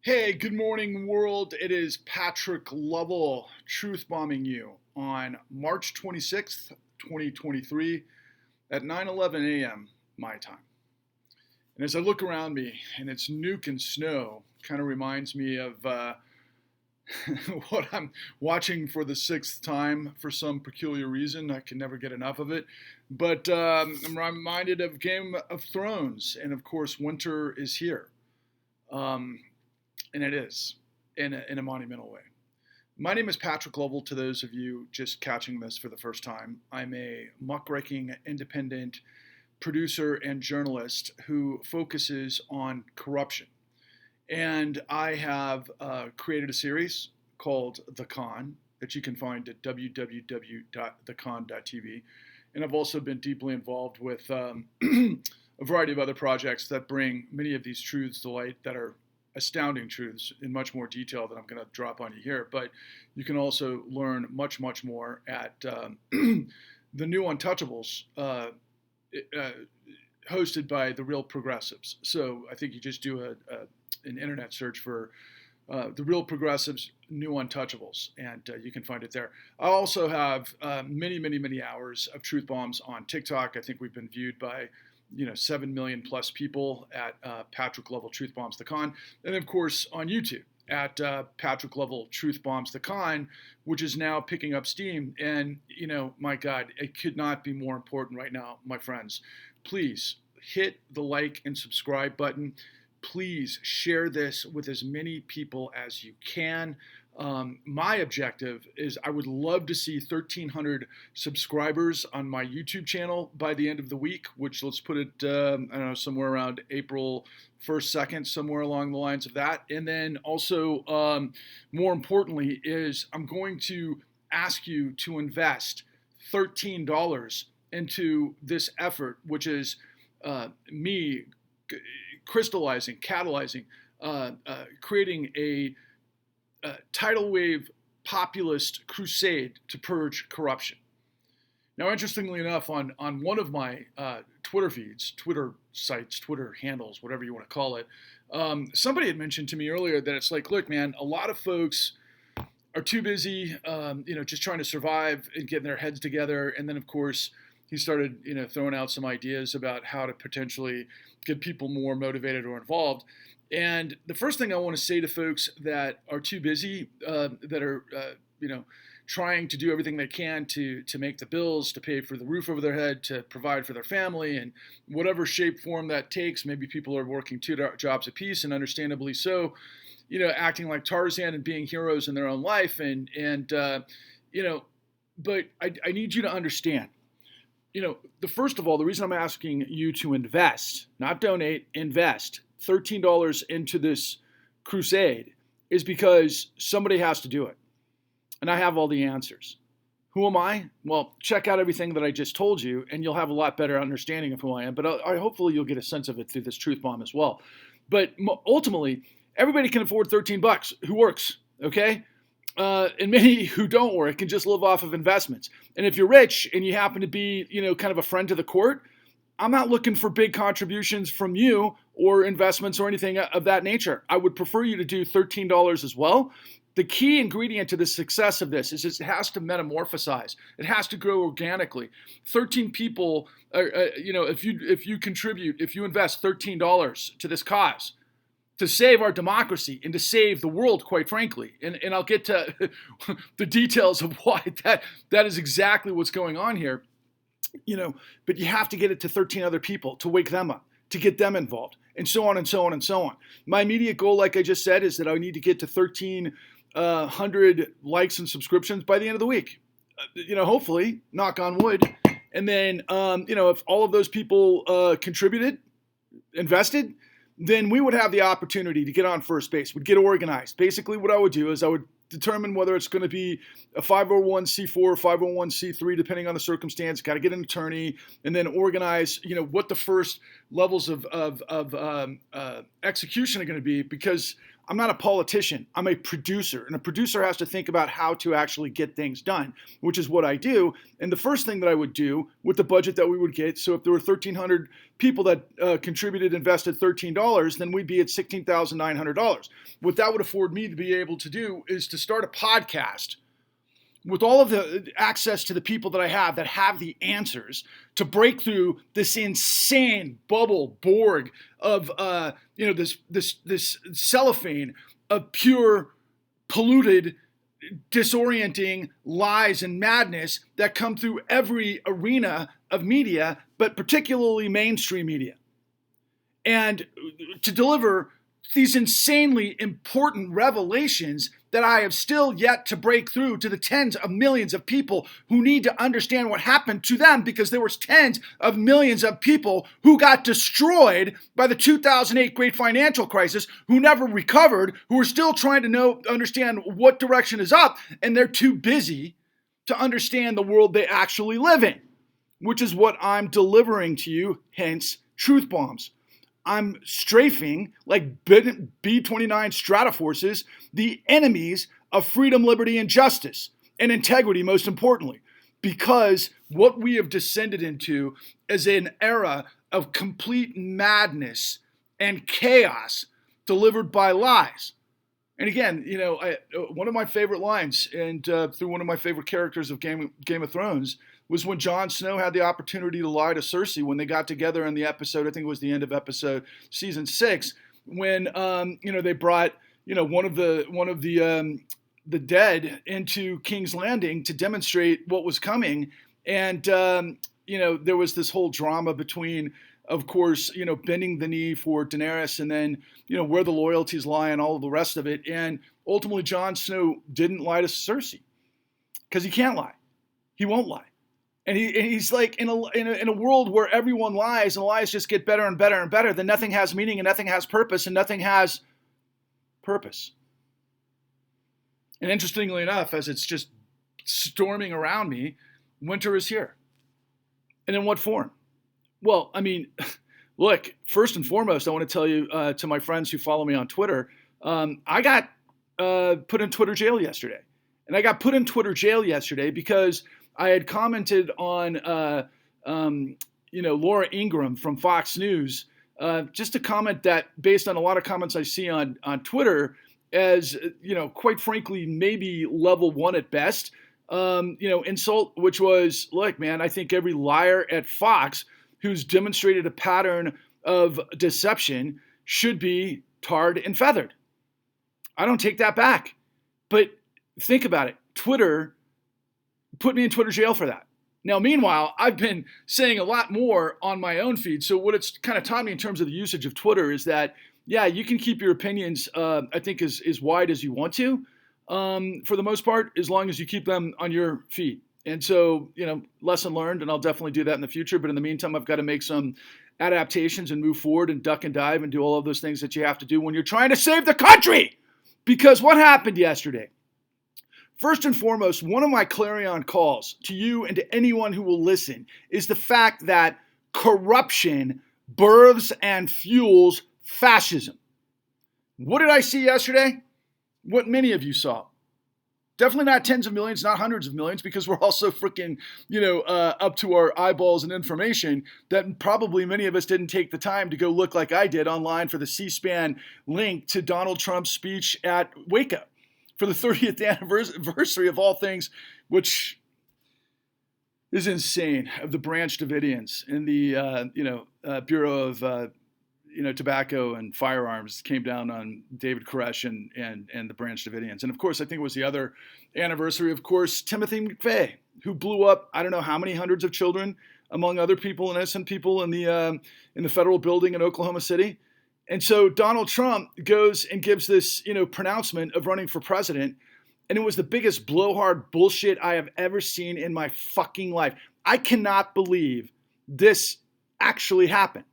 Hey, good morning, world. It is Patrick Lovell truth bombing you on March 26th, 2023 at 9:11 a.m. my time. And as I look around me and it's nuke and snow, kind of reminds me of what I'm watching for the sixth time for some peculiar reason. I can never get enough of it. But I'm reminded of Game of Thrones, and of course, winter is here. Um, and it is in a monumental way. My name is Patrick Lovell. To those of you just catching this for the first time, I'm a muckraking independent producer and journalist who focuses on corruption. And I have created a series called The Con that you can find at www.thecon.tv. And I've also been deeply involved with a variety of other projects that bring many of these truths to light that are astounding truths in much more detail than I'm going to drop on you here. But you can also learn much, much more at the new Untouchables, hosted by the Real Progressives. So I think you just do an internet search for the Real Progressives New Untouchables, and you can find it there. I also have many, many, many hours of truth bombs on TikTok. I think we've been viewed by 7 million plus people at Patrick Lovell Truth Bombs the Con. And of course on YouTube at Patrick Lovell Truth Bombs the Con, which is now picking up steam. And, my God, it could not be more important right now, my friends. Please hit the like and subscribe button. Please share this with as many people as you can. My objective is I would love to see 1,300 subscribers on my YouTube channel by the end of the week, which let's put it, I don't know, somewhere around April 1st, 2nd, somewhere along the lines of that. And then also, more importantly, is I'm going to ask you to invest $13 into this effort, which is me crystallizing, catalyzing, creating a tidal wave populist crusade to purge corruption. Now, interestingly enough, on one of my Twitter feeds, Twitter sites, Twitter handles, whatever you want to call it, somebody had mentioned to me earlier that it's like, look, man, a lot of folks are too busy, just trying to survive and getting their heads together. And then, of course, he started, throwing out some ideas about how to potentially get people more motivated or involved. And the first thing I want to say to folks that are too busy, that are, trying to do everything they can to make the bills, to pay for the roof over their head, to provide for their family, and whatever shape, form that takes. Maybe people are working two jobs apiece, and understandably so, acting like Tarzan and being heroes in their own life. But I need you to understand, first of all, the reason I'm asking you to invest, not donate, invest $13 into this crusade is because somebody has to do it. And I have all the answers. Who am I? Well, check out everything that I just told you, and you'll have a lot better understanding of who I am. But hopefully you'll get a sense of it through this truth bomb as well. But ultimately, everybody can afford $13 who works, okay? And many who don't work can just live off of investments. And if you're rich and you happen to be, kind of a friend to the court, I'm not looking for big contributions from you or investments or anything of that nature. I would prefer you to do $13 as well. The key ingredient to the success of this is it has to metamorphosize. It has to grow organically. 13 people, if you contribute, if you invest $13 to this cause, to save our democracy and to save the world, quite frankly. And I'll get to the details of why that is exactly what's going on here. But you have to get it to 13 other people to wake them up, to get them involved, and so on and so on and so on. My immediate goal, like I just said, is that I need to get to 1,300 likes and subscriptions by the end of the week. Hopefully, knock on wood. And then, if all of those people contributed, invested, then we would have the opportunity to get on first base, would get organized. Basically, what I would do is I would determine whether it's going to be a 501c4 or 501c3, depending on the circumstance. Got to get an attorney, and then organize, what the first levels of execution are going to be, because I'm not a politician. I'm a producer. And a producer has to think about how to actually get things done, which is what I do. And the first thing that I would do with the budget that we would get, so if there were 1,300 people that invested $13, then we'd be at $16,900. What that would afford me to be able to do is to start a podcast with all of the access to the people that I have that have the answers to break through this insane bubble Borg of this cellophane of pure, polluted, disorienting lies and madness that come through every arena of media, but particularly mainstream media. And to deliver these insanely important revelations that I have still yet to break through to the tens of millions of people who need to understand what happened to them, because there was tens of millions of people who got destroyed by the 2008 great financial crisis, who never recovered, who are still trying to understand what direction is up, and they're too busy to understand the world they actually live in, which is what I'm delivering to you, hence truth bombs. I'm strafing, like B-29 Stratoforces, the enemies of freedom, liberty, and justice, and integrity, most importantly, because what we have descended into is an era of complete madness and chaos delivered by lies. And again, one of my favorite lines, and through one of my favorite characters of Game of Thrones, was when Jon Snow had the opportunity to lie to Cersei when they got together in the episode, I think it was the end of season 6, when they brought one of the dead into King's Landing to demonstrate what was coming, and there was this whole drama between, of course, bending the knee for Daenerys, and then where the loyalties lie and all of the rest of it, and ultimately Jon Snow didn't lie to Cersei because he can't lie, he won't lie. And he's like, in a world where everyone lies and lies just get better and better and better, then nothing has meaning and nothing has purpose and nothing has purpose. And interestingly enough, as it's just storming around me, winter is here. And in what form? Well, I mean, look, first and foremost, I want to tell you to my friends who follow me on Twitter, I got put in Twitter jail yesterday. And I got put in Twitter jail yesterday because I had commented on, Laura Ingraham from Fox News, just a comment that, based on a lot of comments I see on Twitter, as, quite frankly, maybe level 1 at best, insult, which was, look, man, I think every liar at Fox who's demonstrated a pattern of deception should be tarred and feathered. I don't take that back. But think about it. Twitter put me in Twitter jail for that. Now, meanwhile, I've been saying a lot more on my own feed. So what it's kind of taught me in terms of the usage of Twitter is that, yeah, you can keep your opinions, I think, as wide as you want to, for the most part, as long as you keep them on your feed. And so, lesson learned, and I'll definitely do that in the future. But in the meantime, I've got to make some adaptations and move forward and duck and dive and do all of those things that you have to do when you're trying to save the country. Because what happened yesterday? First and foremost, one of my clarion calls to you and to anyone who will listen is the fact that corruption births and fuels fascism. What did I see yesterday? What many of you saw. Definitely not tens of millions, not hundreds of millions, because we're all so freaking, up to our eyeballs in information that probably many of us didn't take the time to go look like I did online for the C-SPAN link to Donald Trump's speech at Waco for the 30th anniversary of all things, which is insane, of the Branch Davidians in the Bureau of Tobacco and Firearms came down on David Koresh and the Branch Davidians. And of course, I think it was the other anniversary, of course, Timothy McVeigh, who blew up I don't know how many hundreds of children, among other people and innocent people in the federal building in Oklahoma City. And so Donald Trump goes and gives this, pronouncement of running for president. And it was the biggest blowhard bullshit I have ever seen in my fucking life. I cannot believe this actually happened.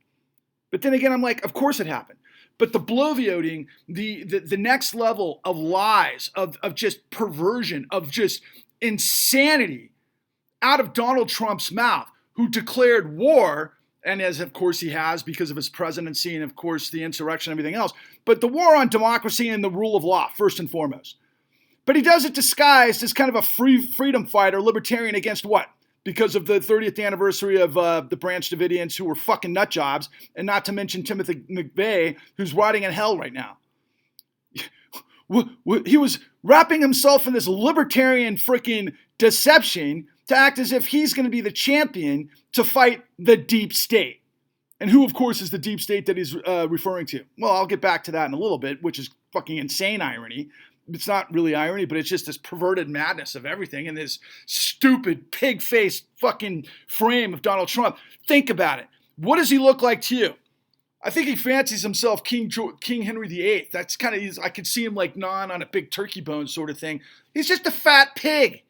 But then again, I'm like, of course it happened. But the bloviating, the next level of lies, of just perversion, of just insanity out of Donald Trump's mouth, who declared war And as, of course, he has because of his presidency and, of course, the insurrection and everything else. But the war on democracy and the rule of law, first and foremost. But he does it disguised as kind of a freedom fighter, libertarian against what? Because of the 30th anniversary of the Branch Davidians who were fucking nut jobs, and not to mention Timothy McVeigh, who's rotting in hell right now. He was wrapping himself in this libertarian freaking deception to act as if he's going to be the champion to fight the deep state. And who, of course, is the deep state that he's referring to? Well, I'll get back to that in a little bit, which is fucking insane irony. It's not really irony, but it's just this perverted madness of everything and this stupid pig-faced fucking frame of Donald Trump. Think about it. What does he look like to you? I think he fancies himself King Henry VIII. That's kind of, I could see him like gnawing on a big turkey bone sort of thing. He's just a fat pig.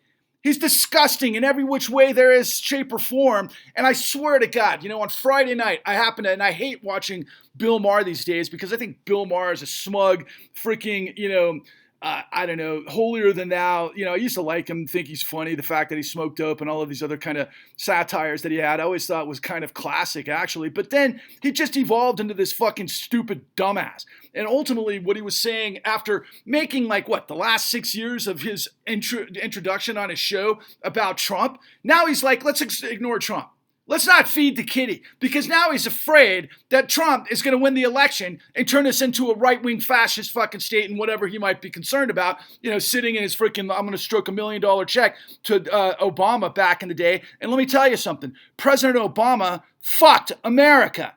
He's disgusting in every which way there is, shape, or form. And I swear to God, on Friday night, and I hate watching Bill Maher these days because I think Bill Maher is a smug, freaking, I don't know, holier than thou. I used to like him, think he's funny. The fact that he smoked dope and all of these other kind of satires that he had, I always thought was kind of classic, actually. But then he just evolved into this fucking stupid dumbass. And ultimately, what he was saying after making, the last 6 years of his introduction on his show about Trump, now he's like, let's ignore Trump. Let's not feed the kitty, because now he's afraid that Trump is going to win the election and turn us into a right-wing fascist fucking state and whatever he might be concerned about, sitting in his freaking, I'm going to stroke $1 million check to Obama back in the day. And let me tell you something. President Obama fucked America,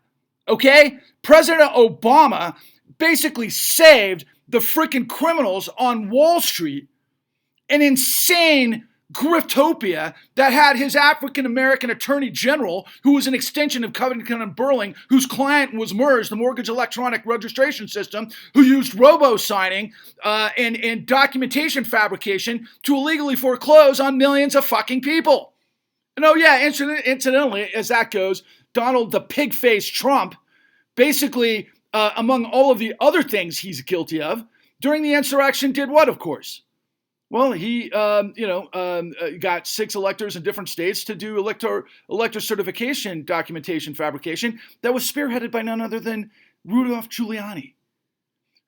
okay? President Obama basically saved the freaking criminals on Wall Street, an insane griftopia that had his African-American attorney general, who was an extension of Covington and Burling, whose client was MERS, the Mortgage Electronic Registration System, who used robo-signing and documentation fabrication to illegally foreclose on millions of fucking people. And oh yeah, incidentally, as that goes, Donald the pig-faced Trump, basically, among all of the other things he's guilty of, during the insurrection did what, of course? Well, he, got 6 electors in different states to do elector certification documentation fabrication that was spearheaded by none other than Rudolph Giuliani,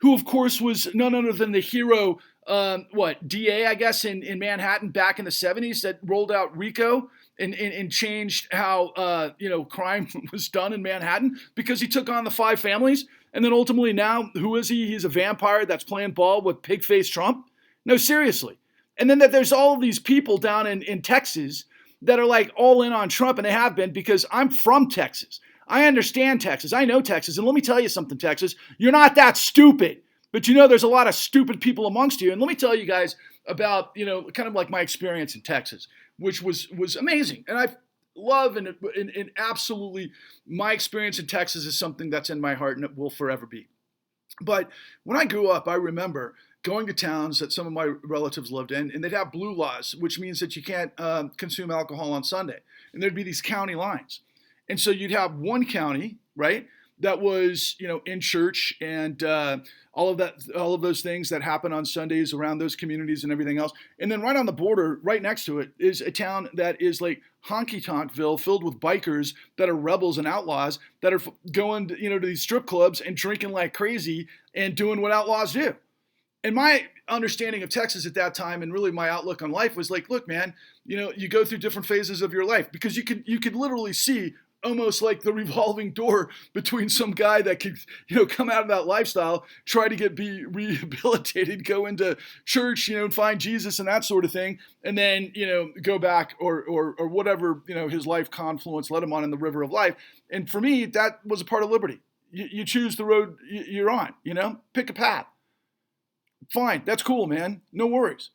who, of course, was none other than the hero, DA, I guess, in Manhattan back in the 70s that rolled out RICO and changed how, crime was done in Manhattan because he took on the 5 families. And then ultimately now, who is he? He's a vampire that's playing ball with pig-faced Trump. No, seriously. And then that there's all of these people down in Texas that are like all in on Trump, and they have been because I'm from Texas. I understand Texas. I know Texas. And let me tell you something, Texas. You're not that stupid. But there's a lot of stupid people amongst you. And let me tell you guys about, kind of like my experience in Texas, which was amazing. And I love and absolutely my experience in Texas is something that's in my heart and it will forever be. But when I grew up, I remember going to towns that some of my relatives lived in, and they'd have blue laws, which means that you can't consume alcohol on Sunday. And there'd be these county lines. And so you'd have one county, right, that was, in church and all of those things that happen on Sundays around those communities and everything else. And then right on the border, right next to it, is a town that is like honky-tonkville, filled with bikers that are rebels and outlaws that are going, to these strip clubs and drinking like crazy and doing what outlaws do. And my understanding of Texas at that time and really my outlook on life was like, look, man, you go through different phases of your life because you could literally see almost like the revolving door between some guy that could, come out of that lifestyle, try to be rehabilitated, go into church, and find Jesus and that sort of thing. And then, go back or whatever, his life confluence led him on in the river of life. And for me, that was a part of liberty. You choose the road you're on, pick a path. Fine, that's cool, man. No worries.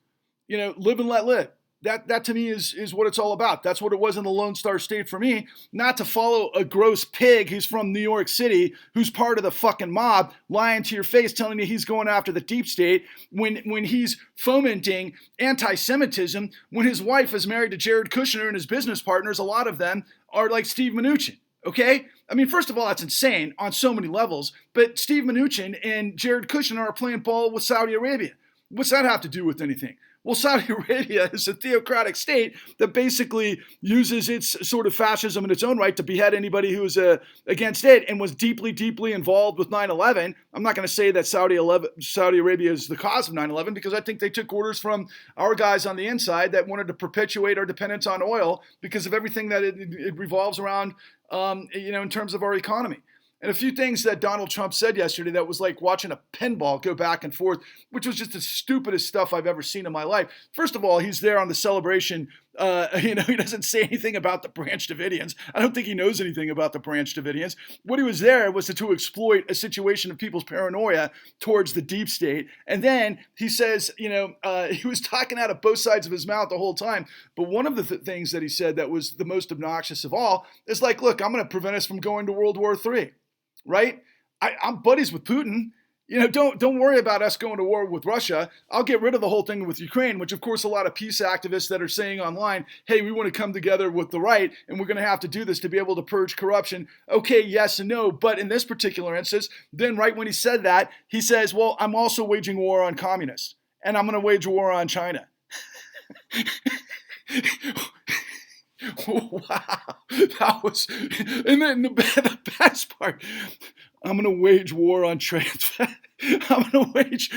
Live and let live. That to me is what it's all about. That's what it was in the Lone Star State for me. Not to follow a gross pig who's from New York City, who's part of the fucking mob, lying to your face, telling you he's going after the deep state when he's fomenting anti-Semitism, when his wife is married to Jared Kushner and his business partners, a lot of them are like Steve Mnuchin. Okay? I mean, first of all, that's insane on so many levels, but Steve Mnuchin and Jared Kushner are playing ball with Saudi Arabia. What's that have to do with anything? Well, Saudi Arabia is a theocratic state that basically uses its sort of fascism in its own right to behead anybody who is against it, and was deeply, deeply involved with 9/11. I'm not going to say that Saudi Arabia is the cause of 9/11, because I think they took orders from our guys on the inside that wanted to perpetuate our dependence on oil because of everything that it revolves around, in terms of our economy. And a few things that Donald Trump said yesterday that was like watching a pinball go back and forth, which was just the stupidest stuff I've ever seen in my life. First of all, he's there on the celebration. He doesn't say anything about the Branch Davidians. I don't think he knows anything about the Branch Davidians. What he was there was to exploit a situation of people's paranoia towards the deep state. And then he says, he was talking out of both sides of his mouth the whole time. But one of the things that he said that was the most obnoxious of all is like, look, I'm going to prevent us from going to World War III. Right? I'm buddies with Putin. Don't worry about us going to war with Russia. I'll get rid of the whole thing with Ukraine, which of course a lot of peace activists that are saying online, hey, we want to come together with the right, and we're going to have to do this to be able to purge corruption. Okay, yes and no. But in this particular instance, then right when he said that, he says, well, I'm also waging war on communists, and I'm going to wage war on China. Wow, that was, and then the best part, I'm gonna wage war on I'm gonna wage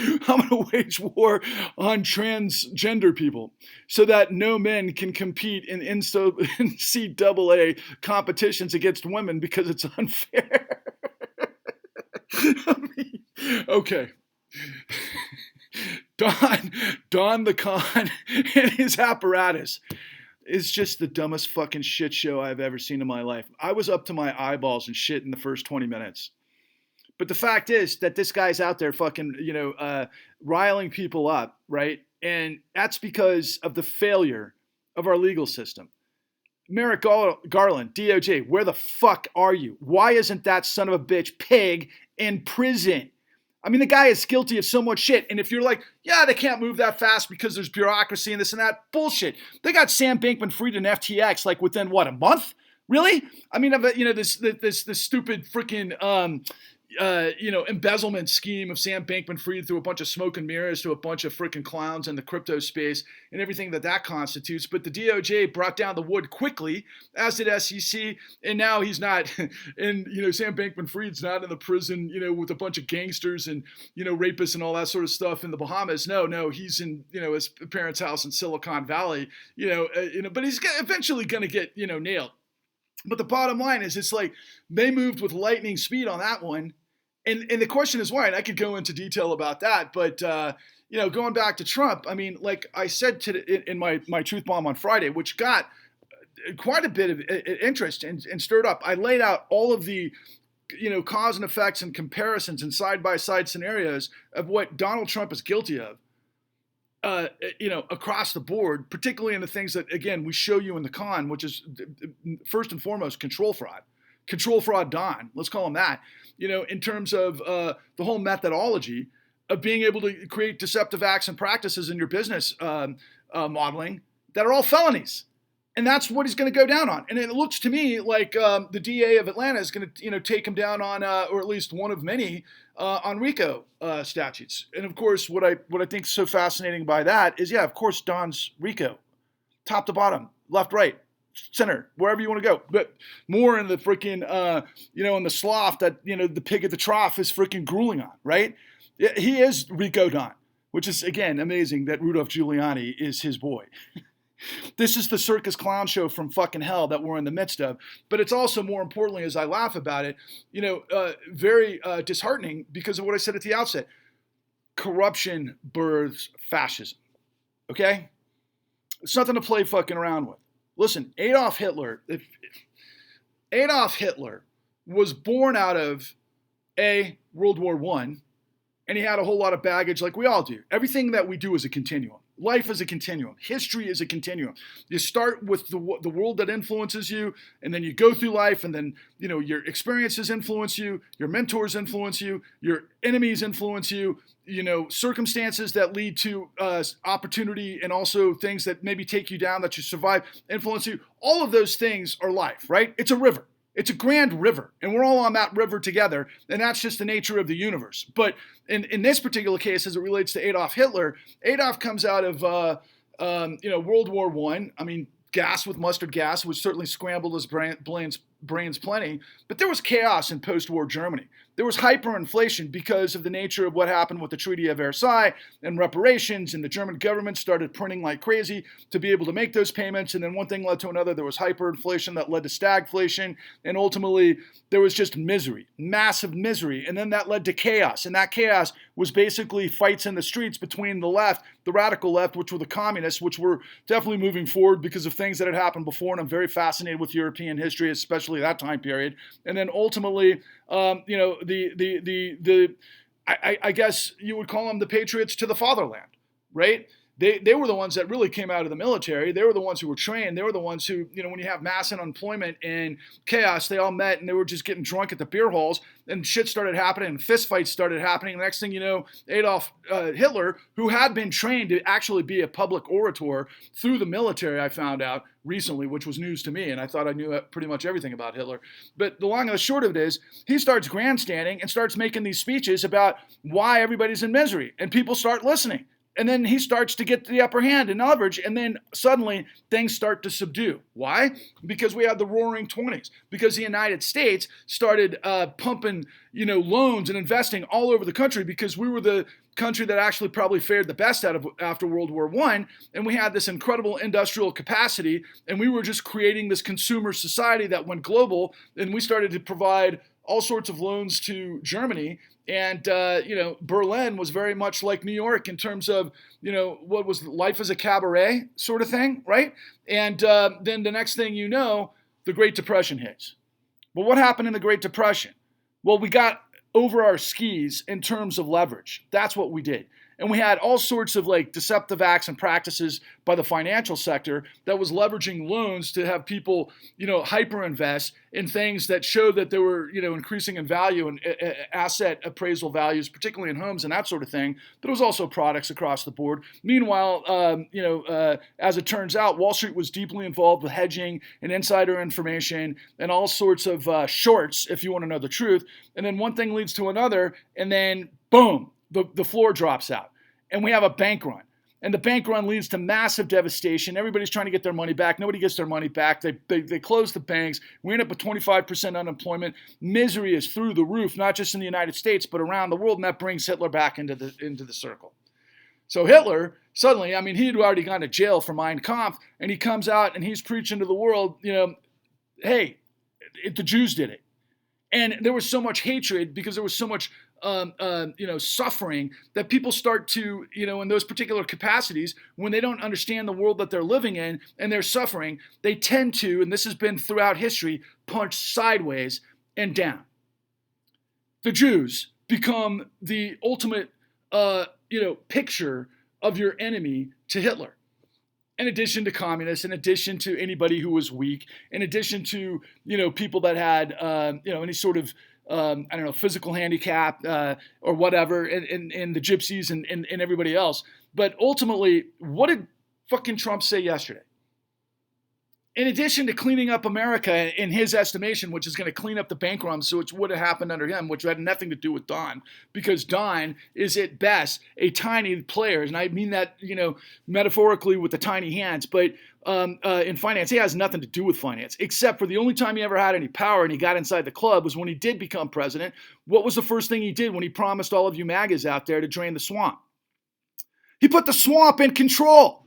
war on transgender people, so that no men can compete in NCAA competitions against women because it's unfair. Okay. Don the Con and his apparatus is just the dumbest fucking shit show I've ever seen in my life. I was up to my eyeballs and shit in the first 20 minutes. But the fact is that this guy's out there fucking, riling people up, right? And that's because of the failure of our legal system. Merrick Garland, DOJ, where the fuck are you? Why isn't that son of a bitch pig in prison? I mean, the guy is guilty of so much shit. And if you're like, yeah, they can't move that fast because there's bureaucracy and this and that, bullshit. They got Sam Bankman-Fried and FTX like within what, a month? Really? I mean, this stupid freaking embezzlement scheme of Sam Bankman-Fried through a bunch of smoke and mirrors to a bunch of freaking clowns in the crypto space and everything that constitutes. But the DOJ brought down the wood quickly, as did SEC, and now he's not, and Sam Bankman-Fried's not in the prison, with a bunch of gangsters and rapists and all that sort of stuff in the Bahamas. No, he's in his parents' house in Silicon Valley. But he's eventually going to get nailed. But the bottom line is, it's like they moved with lightning speed on that one. And the question is why, and I could go into detail about that. But, going back to Trump, I mean, like I said in my Truth Bomb on Friday, which got quite a bit of interest and stirred up, I laid out all of the, cause and effects and comparisons and side-by-side scenarios of what Donald Trump is guilty of. Across the board, particularly in the things that, again, we show you in the con, which is first and foremost control fraud Don, let's call him that, in terms of the whole methodology of being able to create deceptive acts and practices in your business modeling that are all felonies. And that's what he's going to go down on. And it looks to me like the DA of Atlanta is going to, take him down on, or at least one of many, on RICO statutes. And of course, what I think is so fascinating by that is, yeah, of course, Don's RICO, top to bottom, left, right, center, wherever you want to go. But more in the freaking, in the slough that, the pig at the trough is freaking grueling on, right? He is RICO Don, which is, again, amazing that Rudolph Giuliani is his boy. This is the circus clown show from fucking hell that we're in the midst of. But it's also, more importantly, as I laugh about it, very disheartening because of what I said at the outset. Corruption births fascism. Okay? It's nothing to play fucking around with. Listen, Adolf Hitler was born out of World War I, and he had a whole lot of baggage like we all do. Everything that we do is a continuum. Life is a continuum. History is a continuum. You start with the world that influences you, and then you go through life, and then, your experiences influence you, your mentors influence you, your enemies influence you, circumstances that lead to opportunity and also things that maybe take you down that you survive influence you. All of those things are life, right? It's a river. It's a grand river, and we're all on that river together, and that's just the nature of the universe. But in this particular case, as it relates to Adolf Hitler, Adolf comes out of World War I. I mean, gas with mustard gas, which certainly scrambled his brains plenty. But there was chaos in post-war Germany. There was hyperinflation because of the nature of what happened with the Treaty of Versailles and reparations, and the German government started printing like crazy to be able to make those payments, and then one thing led to another. There was hyperinflation that led to stagflation, and ultimately there was just misery, massive misery, and then that led to chaos, and that chaos was basically fights in the streets between the left, the radical left, which were the communists, which were definitely moving forward because of things that had happened before, and I'm very fascinated with European history, especially that time period, and then ultimately I guess you would call them the patriots to the fatherland, right? They were the ones that really came out of the military. They were the ones who were trained. They were the ones who, when you have mass unemployment and chaos, they all met and they were just getting drunk at the beer halls, and shit started happening and fist fights started happening. The next thing you know, Adolf Hitler, who had been trained to actually be a public orator through the military, I found out recently, which was news to me, and I thought I knew pretty much everything about Hitler. But the long and the short of it is, he starts grandstanding and starts making these speeches about why everybody's in misery, and people start listening. And then he starts to get the upper hand and leverage, and then suddenly things start to subdue. Why? Because we had the Roaring 20s. Because the United States started pumping, loans and investing all over the country, because we were the country that actually probably fared the best after World War I, and we had this incredible industrial capacity, and we were just creating this consumer society that went global, and we started to provide all sorts of loans to Germany. And, Berlin was very much like New York in terms of, what was life as a cabaret sort of thing, right? And then the next thing you know, the Great Depression hits. Well, what happened in the Great Depression? Well, we got over our skis in terms of leverage. That's what we did. And we had all sorts of deceptive acts and practices by the financial sector that was leveraging loans to have people, hyper invest in things that showed that they were, increasing in value and asset appraisal values, particularly in homes and that sort of thing. But it was also products across the board. Meanwhile, as it turns out, Wall Street was deeply involved with hedging and insider information and all sorts of shorts, if you want to know the truth. And then one thing leads to another, and then boom. The floor drops out, and we have a bank run. And the bank run leads to massive devastation. Everybody's trying to get their money back. Nobody gets their money back. They close the banks. We end up with 25% unemployment. Misery is through the roof, not just in the United States, but around the world, and that brings Hitler back into the circle. So Hitler, suddenly, he had already gone to jail for Mein Kampf, and he comes out and he's preaching to the world, hey, the Jews did it. And there was so much hatred because there was so much suffering that people start to, in those particular capacities, when they don't understand the world that they're living in and they're suffering, they tend to, and this has been throughout history, punch sideways and down. The Jews become the ultimate, picture of your enemy to Hitler. In addition to communists, in addition to anybody who was weak, in addition to, people that had, any sort of, physical handicap or whatever, and the gypsies and everybody else. But ultimately, what did fucking Trump say yesterday? In addition to cleaning up America, in his estimation, which is going to clean up the bank runs, so it would have happened under him, which had nothing to do with Don, because Don is at best a tiny player, and I mean that, metaphorically with the tiny hands, but in finance, he has nothing to do with finance, except for the only time he ever had any power and he got inside the club was when he did become president. What was the first thing he did when he promised all of you MAGAs out there to drain the swamp? He put the swamp in control.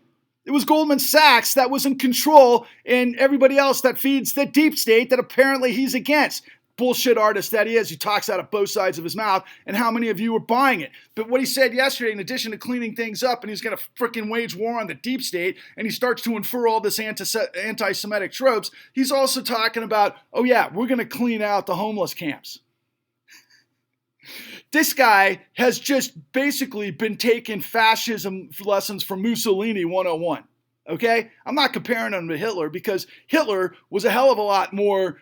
It was Goldman Sachs that was in control, and everybody else that feeds the deep state that apparently he's against. Bullshit artist that he is. He talks out of both sides of his mouth, and how many of you are buying it? But what he said yesterday, in addition to cleaning things up, and he's going to freaking wage war on the deep state, and he starts to infer all this anti-Semitic tropes, he's also talking about, oh yeah, we're going to clean out the homeless camps. This guy has just basically been taking fascism lessons from Mussolini 101, okay? I'm not comparing him to Hitler because Hitler was a hell of a lot more,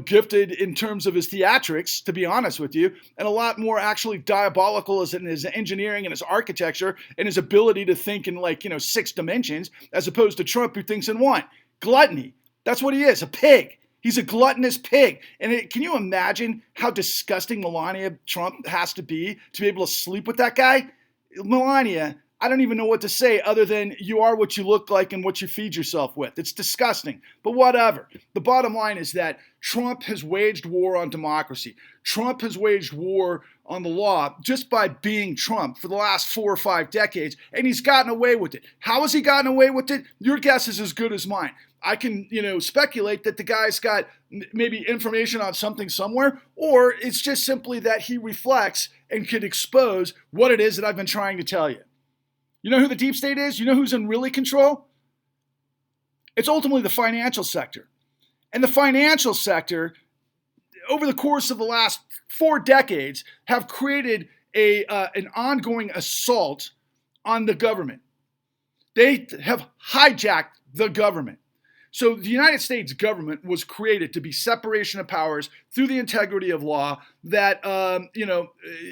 gifted in terms of his theatrics, to be honest with you, and a lot more actually diabolical in his engineering and his architecture and his ability to think in 6 dimensions, as opposed to Trump, who thinks in one. Gluttony. That's what he is, a pig. He's a gluttonous pig. And can you imagine how disgusting Melania Trump has to be able to sleep with that guy? Melania, I don't even know what to say other than you are what you look like and what you feed yourself with. It's disgusting, but whatever. The bottom line is that Trump has waged war on democracy. Trump has waged war on the law just by being Trump for the last 4 or 5 decades, and he's gotten away with it. How has he gotten away with it? Your guess is as good as mine. I can, speculate that the guy's got maybe information on something somewhere, or it's just simply that he reflects and could expose what it is that I've been trying to tell you. You know who the deep state is? You know who's in really control? It's ultimately the financial sector. And the financial sector, over the course of the last 4 decades, have created an ongoing assault on the government. They have hijacked the government. So the United States government was created to be separation of powers through the integrity of law that,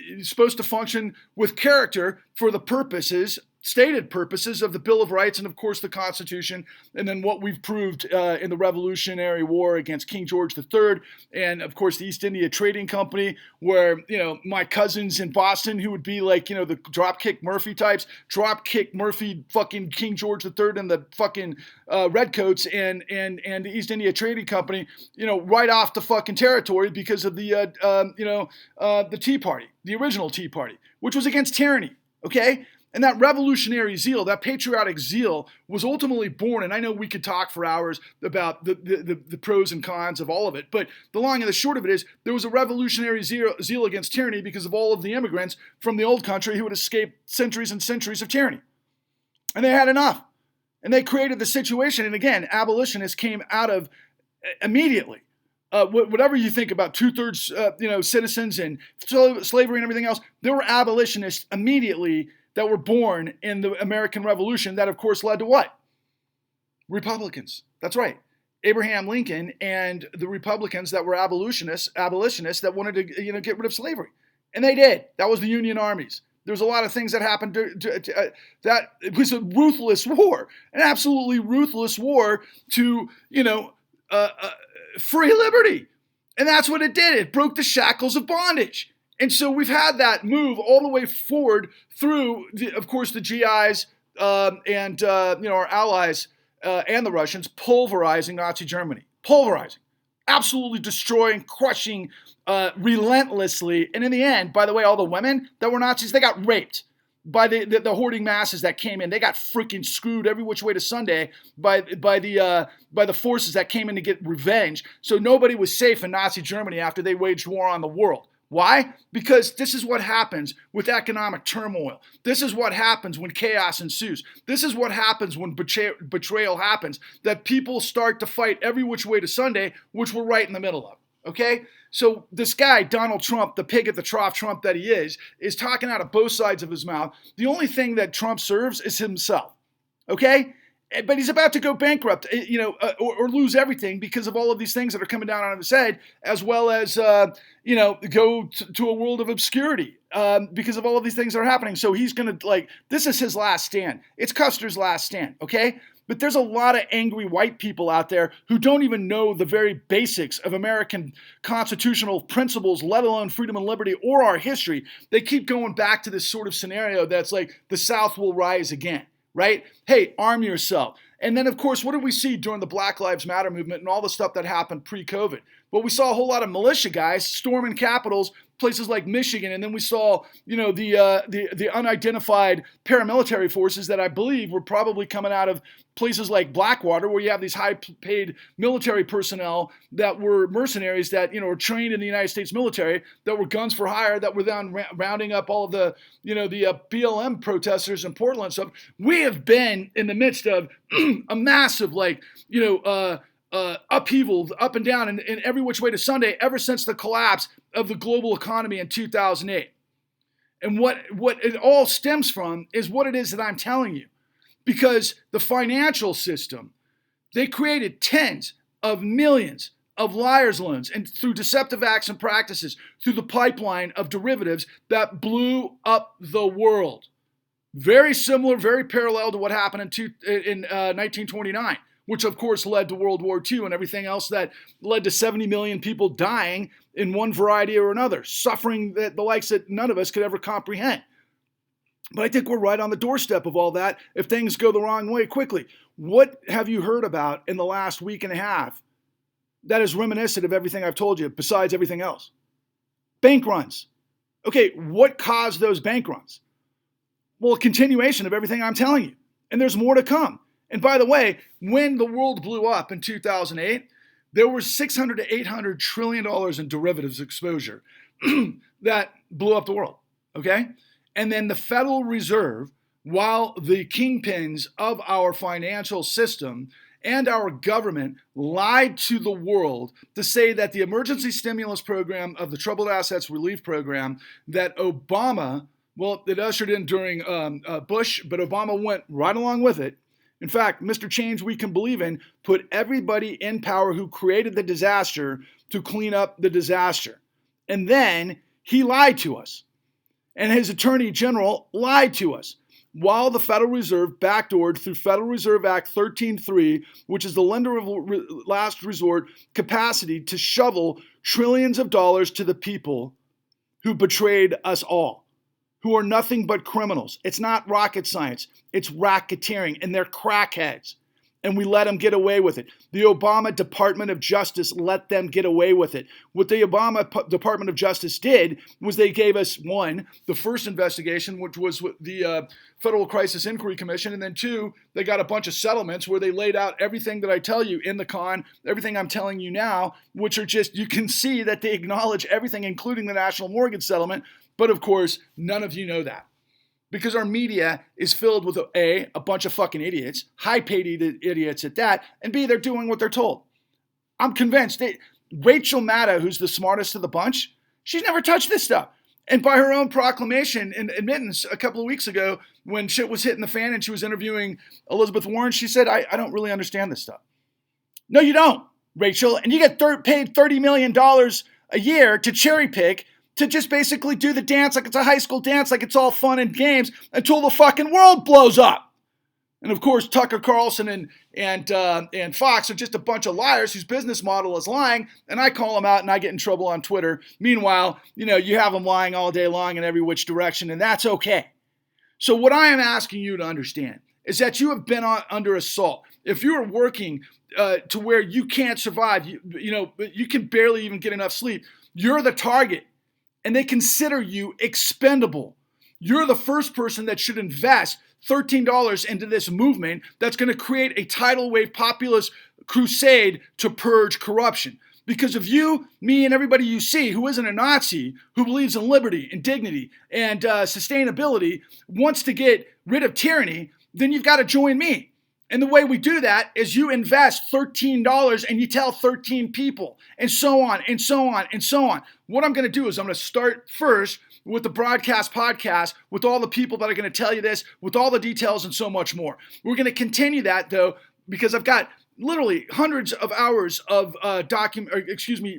is supposed to function with character for the stated purposes of the Bill of Rights and, of course, the Constitution, and then what we've proved in the Revolutionary War against King George III, and, of course, the East India Trading Company, where, my cousins in Boston, who would be like, the Dropkick Murphy types, Dropkick Murphy, fucking King George III and the fucking Redcoats and the East India Trading Company, right off the fucking territory because of the Tea Party, the original Tea Party, which was against tyranny, okay? And that revolutionary zeal, that patriotic zeal was ultimately born, and I know we could talk for hours about the pros and cons of all of it, but the long and the short of it is there was a revolutionary zeal against tyranny because of all of the immigrants from the old country who had escaped centuries and centuries of tyranny. And they had enough. And they created the situation, and again, abolitionists came out of immediately. Whatever you think about 2/3 citizens and slavery and everything else, there were abolitionists immediately that were born in the American Revolution that, of course, led to what? Republicans. That's right. Abraham Lincoln and the Republicans that were abolitionists that wanted to get rid of slavery. And they did. That was the Union armies. There's a lot of things that happened that it was a ruthless war, an absolutely ruthless war to, free liberty. And that's what it did. It broke the shackles of bondage. And so we've had that move all the way forward through, of course, the GIs and our allies and the Russians pulverizing Nazi Germany. Pulverizing. Absolutely destroying, crushing, relentlessly. And in the end, by the way, all the women that were Nazis, they got raped by the hoarding masses that came in. They got freaking screwed every which way to Sunday by the forces that came in to get revenge. So nobody was safe in Nazi Germany after they waged war on the world. Why? Because this is what happens with economic turmoil. This is what happens when chaos ensues. This is what happens when betrayal happens, that people start to fight every which way to Sunday, which we're right in the middle of. Okay? So this guy, Donald Trump, the pig at the trough Trump that he is talking out of both sides of his mouth. The only thing that Trump serves is himself. Okay? But he's about to go bankrupt, or lose everything because of all of these things that are coming down on his head, as well as, go to a world of obscurity because of all of these things that are happening. So he's going to, this is his last stand. It's Custer's last stand, okay? But there's a lot of angry white people out there who don't even know the very basics of American constitutional principles, let alone freedom and liberty or our history. They keep going back to this sort of scenario that's like the South will rise again. Right? Hey, arm yourself. And then, of course, what did we see during the Black Lives Matter movement and all the stuff that happened pre-COVID? Well, we saw a whole lot of militia guys storming capitals, places like Michigan, and then we saw, the unidentified paramilitary forces that I believe were probably coming out of places like Blackwater, where you have these high-paid military personnel that were mercenaries that, were trained in the United States military, that were guns for hire, that were then rounding up all of the, the BLM protesters in Portland. So we have been in the midst of a massive, upheaval up and down and every which way to Sunday ever since the collapse of the global economy in 2008. And what it all stems from is what it is that I'm telling you. Because the financial system, they created tens of millions of liar's loans and through deceptive acts and practices, through the pipeline of derivatives that blew up the world. Very similar, very parallel to what happened in 1929 which of course led to World War II and everything else that led to 70 million people dying in one variety or another, suffering that the likes that none of us could ever comprehend. But I think we're right on the doorstep of all that if things go the wrong way quickly. What have you heard about in the last week and a half that is reminiscent of everything I've told you, besides everything else? Bank runs. Okay, what caused those bank runs? Well, a continuation of everything I'm telling you. And there's more to come. And by the way, when the world blew up in 2008, there was $600 to $800 trillion in derivatives exposure that blew up the world, okay? And then the Federal Reserve, while the kingpins of our financial system and our government lied to the world to say that the emergency stimulus program of the Troubled Assets Relief Program that Obama, well, it ushered in during Bush, but Obama went right along with it. In fact, Mr. Change We Can Believe In put everybody in power who created the disaster to clean up the disaster. And then he lied to us. And his attorney general lied to us while the Federal Reserve backdoored through Federal Reserve Act 13.3, which is the lender of last resort capacity to shovel trillions of dollars to the people who betrayed us all, who are nothing but criminals. It's not rocket science. It's racketeering, and they're crackheads. And we let them get away with it. The Obama Department of Justice let them get away with it. What the Obama Department of Justice did was they gave us, one, the first investigation, which was the Federal Crisis Inquiry Commission, and then two, they got a bunch of settlements where they laid out everything that I tell you in the con, everything I'm telling you now, which are just, you can see that they acknowledge everything, including the national mortgage settlement. But of course, none of you know that. Because our media is filled with A, a bunch of fucking idiots, high-paid idiots at that, and B, they're doing what they're told. I'm convinced. Rachel Maddow, who's the smartest of the bunch, she's never touched this stuff. And by her own proclamation and admittance a couple of weeks ago, when shit was hitting the fan and she was interviewing Elizabeth Warren, she said, I don't really understand this stuff. No, you don't, Rachel. And you get paid $30 million a year to cherry pick, to just basically do the dance like it's a high school dance, like it's all fun and games until the fucking world blows up. And of course, Tucker Carlson and Fox are just a bunch of liars whose business model is lying, and I call them out and I get in trouble on Twitter. Meanwhile, you have them lying all day long in every which direction, and that's okay. So what I am asking you to understand is that you have been under assault. If you are working to where you can't survive, you can barely even get enough sleep, you're the target. And they consider you expendable. You're the first person that should invest $13 into this movement that's going to create a tidal wave populist crusade to purge corruption. Because of you, me, and everybody you see who isn't a Nazi, who believes in liberty and dignity and sustainability, wants to get rid of tyranny, then you've got to join me. And the way we do that is you invest $13 and you tell 13 people, and so on, and so on, and so on. What I'm going to do is I'm going to start first with the broadcast podcast with all the people that are going to tell you this, with all the details and so much more. We're going to continue that, though, because I've got literally hundreds of hours of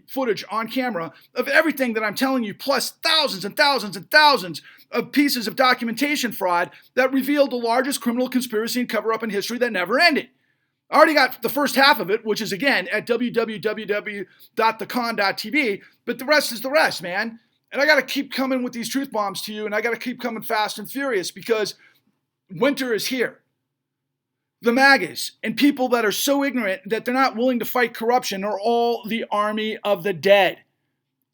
footage on camera of everything that I'm telling you, plus thousands and thousands and thousands of pieces of documentation fraud that revealed the largest criminal conspiracy and cover-up in history that never ended. I already got the first half of it, which is, again, at www.thecon.tv, but the rest is the rest, man. And I got to keep coming with these truth bombs to you, and I got to keep coming fast and furious because winter is here. The MAGAs and people that are so ignorant that they're not willing to fight corruption are all the army of the dead.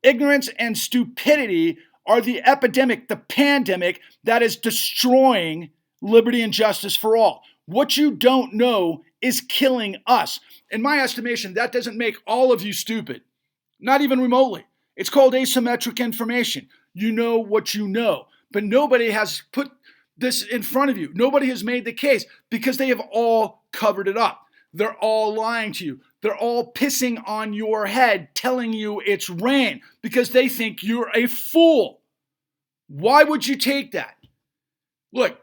Ignorance and stupidity are the epidemic, the pandemic that is destroying liberty and justice for all. What you don't know is killing us. In my estimation, that doesn't make all of you stupid. Not even remotely. It's called asymmetric information. You know what you know, but nobody has put this in front of you. Nobody has made the case because they have all covered it up. They're all lying to you. They're all pissing on your head, telling you it's rain because they think you're a fool. Why would you take that? Look,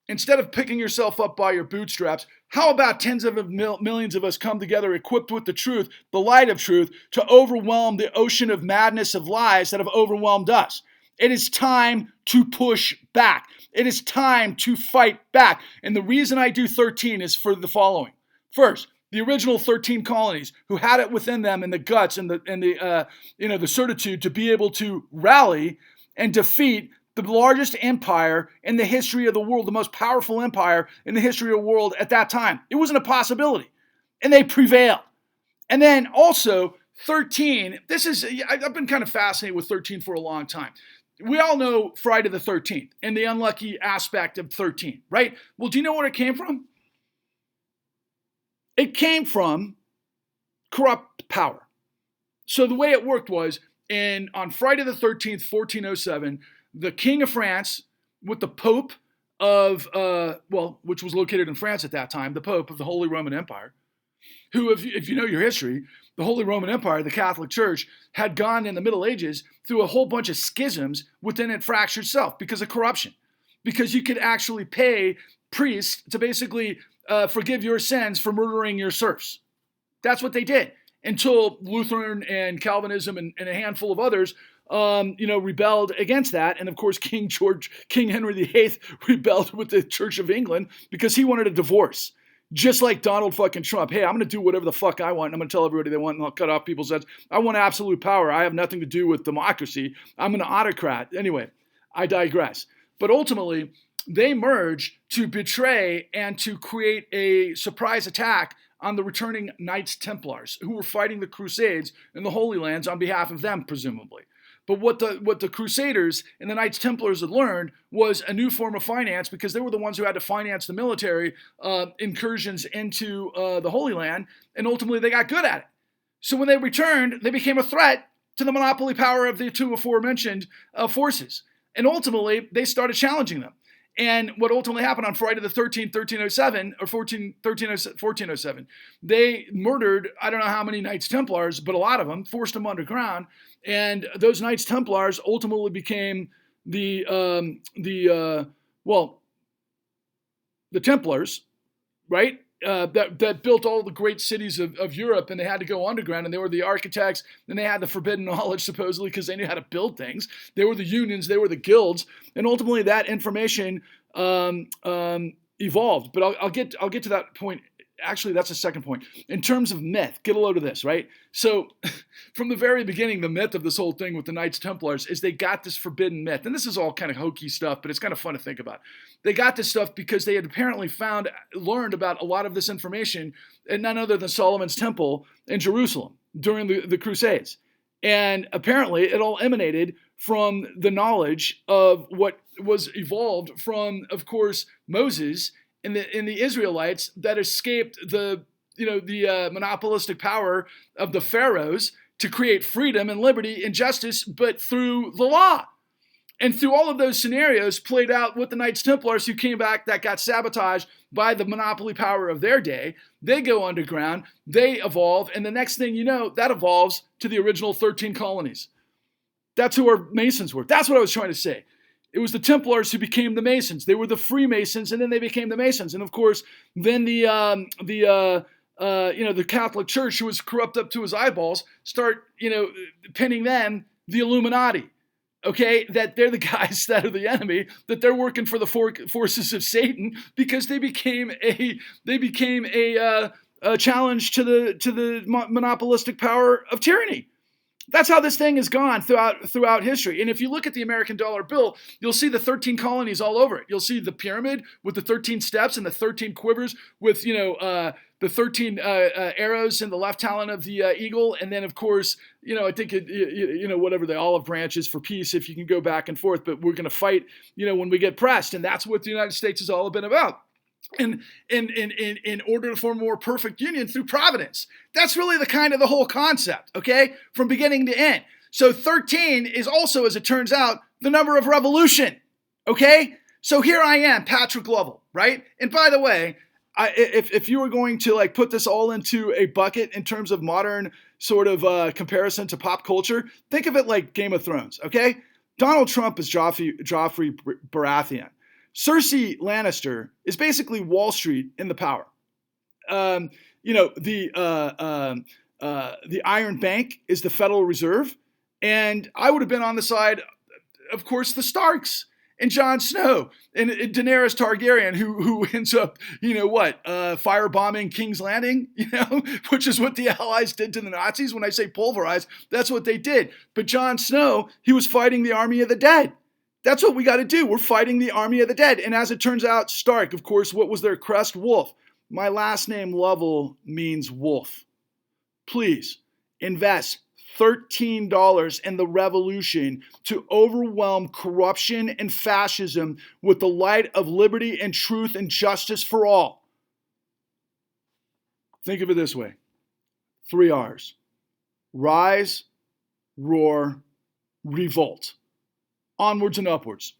instead of picking yourself up by your bootstraps, how about tens of millions of us come together equipped with the truth, the light of truth, to overwhelm the ocean of madness of lies that have overwhelmed us? It is time to push back. It is time to fight back. And the reason I do 13 is for the following. First, The original 13 colonies who had it within them and the guts and the certitude to be able to rally and defeat the largest empire in the history of the world, the most powerful empire in the history of the world at that time. It wasn't a possibility. And they prevailed. And then also 13, I've been kind of fascinated with 13 for a long time. We all know Friday the 13th and the unlucky aspect of 13, right? Well, do you know where it came from? It came from corrupt power. So the way it worked was, on Friday the 13th, 1407, the King of France with the Pope of, which was located in France at that time, the Pope of the Holy Roman Empire, who, if you know your history, the Holy Roman Empire, the Catholic Church, had gone in the Middle Ages through a whole bunch of schisms within it fractured itself because of corruption. Because you could actually pay priests to basically forgive your sins for murdering your serfs. That's what they did until Lutheran and Calvinism and a handful of others, rebelled against that. And of course, King Henry VIII rebelled with the Church of England because he wanted a divorce. Just like Donald fucking Trump. Hey, I'm going to do whatever the fuck I want. And I'm going to tell everybody they want and I'll cut off people's heads. I want absolute power. I have nothing to do with democracy. I'm an autocrat. Anyway, I digress. But ultimately, they merged to betray and to create a surprise attack on the returning Knights Templars who were fighting the Crusades in the Holy Lands on behalf of them, presumably. But what the Crusaders and the Knights Templars had learned was a new form of finance because they were the ones who had to finance the military incursions into the Holy Land, and ultimately they got good at it. So when they returned, they became a threat to the monopoly power of the two aforementioned forces. And ultimately, they started challenging them. And what ultimately happened on Friday the 13th, 1307, or 1407, they murdered, I don't know how many Knights Templars, but a lot of them, forced them underground. And those Knights Templars ultimately became the Templars, right? That built all the great cities of Europe, and they had to go underground, and they were the architects, and they had the forbidden knowledge, supposedly, because they knew how to build things. They were the unions, they were the guilds, and ultimately that information evolved. But I'll get to that point. Actually, that's the second point. In terms of myth, get a load of this, right? So from the very beginning, the myth of this whole thing with the Knights Templars is they got this forbidden myth. And this is all kind of hokey stuff, but it's kind of fun to think about. They got this stuff because they had apparently learned about a lot of this information in none other than Solomon's Temple in Jerusalem during the Crusades. And apparently it all emanated from the knowledge of what was evolved from, of course, Moses in the Israelites that escaped the monopolistic power of the pharaohs to create freedom and liberty and justice, but through the law. And through all of those scenarios played out with the Knights Templars who came back that got sabotaged by the monopoly power of their day. They go underground, they evolve, and the next thing you know, that evolves to the original 13 colonies. That's who our Masons were. That's what I was trying to say. It was the Templars who became the Masons. They were the Freemasons, and then they became the Masons. And of course, then the Catholic Church, who was corrupt up to his eyeballs, start pinning them the Illuminati. Okay, that they're the guys that are the enemy, that they're working for the forces of Satan because they became a challenge to the monopolistic power of tyranny. That's how this thing has gone throughout history. And if you look at the American dollar bill, you'll see the 13 colonies all over it. You'll see the pyramid with the 13 steps and the 13 quivers with, the 13 arrows in the left talon of the eagle. And then, of course, I think, whatever the olive branch is for peace, if you can go back and forth. But we're going to fight, when we get pressed. And that's what the United States has all been about. And in order to form a more perfect union through providence. That's really the whole concept, okay? From beginning to end. So 13 is also, as it turns out, the number of revolution, okay? So here I am, Patrick Lovell, right? And by the way, if you were going to put this all into a bucket in terms of modern sort of comparison to pop culture, think of it like Game of Thrones, okay? Donald Trump is Joffrey Baratheon. Cersei Lannister is basically Wall Street in the power. The Iron Bank is the Federal Reserve, and I would have been on the side, of course, the Starks. and Jon Snow and Daenerys Targaryen, who ends up, firebombing King's Landing, which is what the Allies did to the Nazis. When I say pulverize, that's what they did. But Jon Snow, he was fighting the army of the dead. That's what we got to do. We're fighting the army of the dead. And as it turns out, Stark, of course, what was their crest? Wolf. My last name, Lovell, means wolf. Please invest $13 in the revolution to overwhelm corruption and fascism with the light of liberty and truth and justice for all. Think of it this way. 3 R's. Rise, roar, revolt. Onwards and upwards.